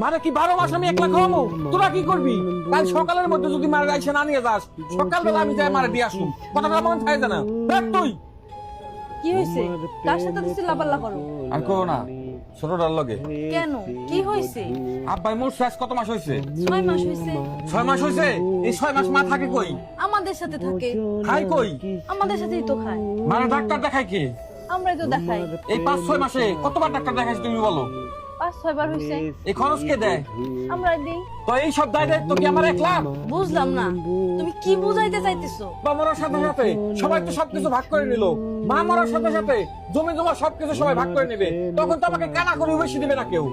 মানে কি 12 মাস আমি একলা খাওয়াবো? তোরা কি করবি? কাল সকালের মধ্যে যদি মারা যাইছে না নিয়ে যাস, সকালবেলা আমি যাই মারা দিয়ে আসুন। কথাটা মনে থাকে জানা দেখ তুই। কি হয়েছে? কার সাথে তো চিল্লাপাল্লা করো? আর করো না, ছোটটার লগে। কেন, কি হয়েছে? আব্বাই মোর শেষ কত মাস হয়েছে? 6 মাস হয়েছে। 6 মাস হয়েছে? এই 6 মাস মা থাকে কই? আমাদের সাথে থাকে। খাই কই? আমাদের সাথেই তো খায়। মানে ডাক্তার দেখাই কে? আমরাই তো দেখাই। এই 5-6 মাসে কতবার ডাক্তার দেখাইছ তুমি বলো? 5-6 বার হয়েছে। এই খরচ কে দেয়? আমরাই দিই। তো এই সব দায়িত্ব কি আমার একলা? বুঝলাম না, তুমি কি বুঝাইতে চাইতেছো? বা মরার সাথে সাথে সবাই তো সবকিছু ভাগ করে নিল। মা মরার সাথে সাথে জমি জমা সবকিছু সবাই ভাগ করে নেবে, তখন তো আমাকে কানা করে বেশি দিবে না কেউ।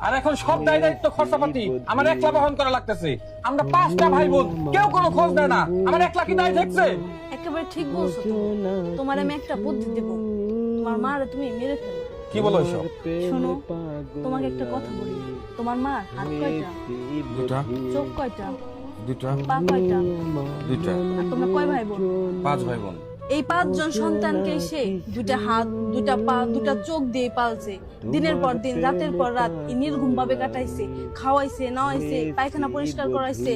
আর এখন সব দায়িত্ব খরচাপাতি আমার একলা বহন করা লাগতেছে। আমরা 5টা ভাই বোন, কেউ কোনো খোঁজ দেয় না। আমার একলা কি দায় দেখছে? একেবারে ঠিক বলছো তুমি। তোমার আমি একটা বুদ্ধি দেব, তোমার মারে তুমি মেরে ফেলো। কি বলো এসব? শোনো, তোমাকে একটা কথা বলি। তোমার মা হাত কয়টা? 2টা। চোখ কয়টা? 2টা। পা কয়টা? 2টা। আর তোমরা কয় ভাই বোন? 5 ভাই বোন। এই 5 জন সন্তানকে সে 2টা হাত, 2টা পা, 2টা চোখ দিয়ে পালছে। দিনের পর দিন, রাতের পর রাত নির্ঘুম ভাবে কাটাইছে। খাওয়াইছে, নাওয়াইছে, পায়খানা পরিষ্কার করাইছে,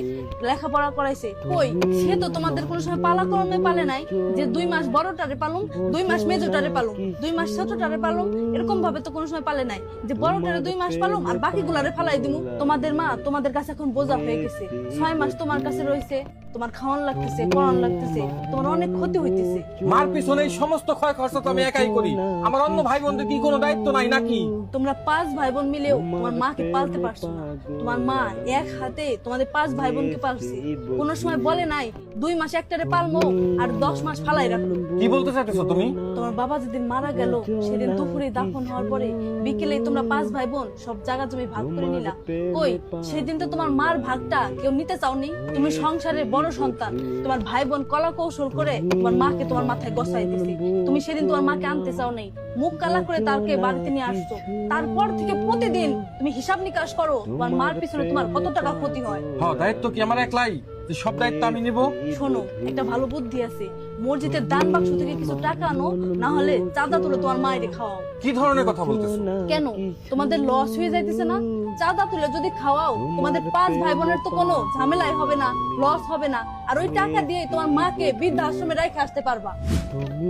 লেখাপড়া করাইছে। কই, সে তো তোমাদের কোনো সময় পালাক্রমে পালে নাই যে 2 মাস বড়টারে পালুম, 2 মাস মেজোটারে পালুম, 2 মাস ছোটটারে পালুম। এরকম ভাবে তো কোনো সময় পালে নাই যে বড়টারে 2 মাস পালুম আর বাকিগুলারে ফালাই দিমু। তোমাদের মা তোমাদের কাছে এখন বোঝা হয়ে গেছে। 6 মাস তোমার কাছে রইছে, তোমার খাওয়ান লাগতেছে, পড়ান লাগতেছে, তোমার অনেক ক্ষতি হইতেছে। মার পিছনে এই সমস্ত ক্ষয় খরচা তো আমি একাই করি। আমার অন্য ভাই বোনদের কি কোনো দায়িত্ব নাই নাকি? তোমরা 5 ভাই বোন মিলেও তোমার মাকে পালতে পারছো না। তোমার মা এক হাতে তোমাদের 5 ভাই বোনকে পালছে। কোনো সময় বলে নাই 2 মাস একটারে পালমো আর 10 মাস ফালাই রাখবো। কি বলতে চাইতেছো তুমি? তোমার বাবা যেদিন মারা গেল সেদিন দুপুরে দাফন হওয়ার পরে বিকেলে তোমরা 5 ভাই বোন সব জায়গা জমি ভাগ করে নিলা। কই, সেদিন তো তোমার মার ভাগটা কেউ নিতে চাওনি। তুমি সংসারের বড় সন্তান, তোমার ভাই বোন কলা কৌশল করে তোমার মাকে তোমার মাথায় গসাই দিছে। তুমি সেদিন তোমার মাকে আনতে চাও নাই, মুখ কালা করে তারকে বাড়িতে নিয়ে আসছো। তারপর থেকে প্রতিদিন তুমি হিসাব নিকাশ করো তোমার মার পিছনে তোমার কত টাকা ক্ষতি হয়। হ্যাঁ, দায়িত্ব কি আমার একলাই? যে সব দায়িত্ব আমি নিব? শোনো, একটা ভালো বুদ্ধি আছে। মসজিদের দান বাক্স থেকে কিছু টাকা আনো, না হলে চাঁদা তুলে তোমার মায়ের খাওয়াও। কি ধরনের কথা বলতেছো? কেন, তোমাদের লস হয়ে যাইতেছে না? চাঁদা তুলে যদি খাওয়াও তোমাদের 5 ভাই বোনের তো কোনো ঝামেলাই হবে না, লস হবে না। আর ওই টাকা দিয়ে তোমার মাকে বৃদ্ধাশ্রমে রেখে আসতে পারবা।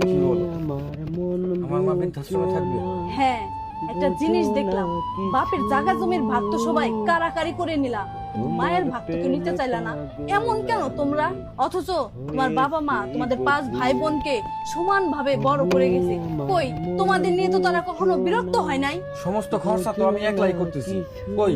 কি বলো? আমার মা বৃদ্ধাশ্রমে থাকবে? হ্যাঁ, একটা জিনিস দেখলাম, বাপের জায়গা জমির ভাগ তো সবাই কারাকারি করে নিলা, কিন্তু মায়ের ভাগ তো কেউ নিতে চাইলা না। এমন কেন তোমরা? অথচ তোমার বাবা মা তোমাদের 5 ভাই বোনকে সমান ভাবে বড় করে গেছে। কই, তোমাদের নিয়ে তো তারা কখনো বিরক্ত হয় নাই? সমস্ত খরচা তো আমি একলাই করতেছি। কই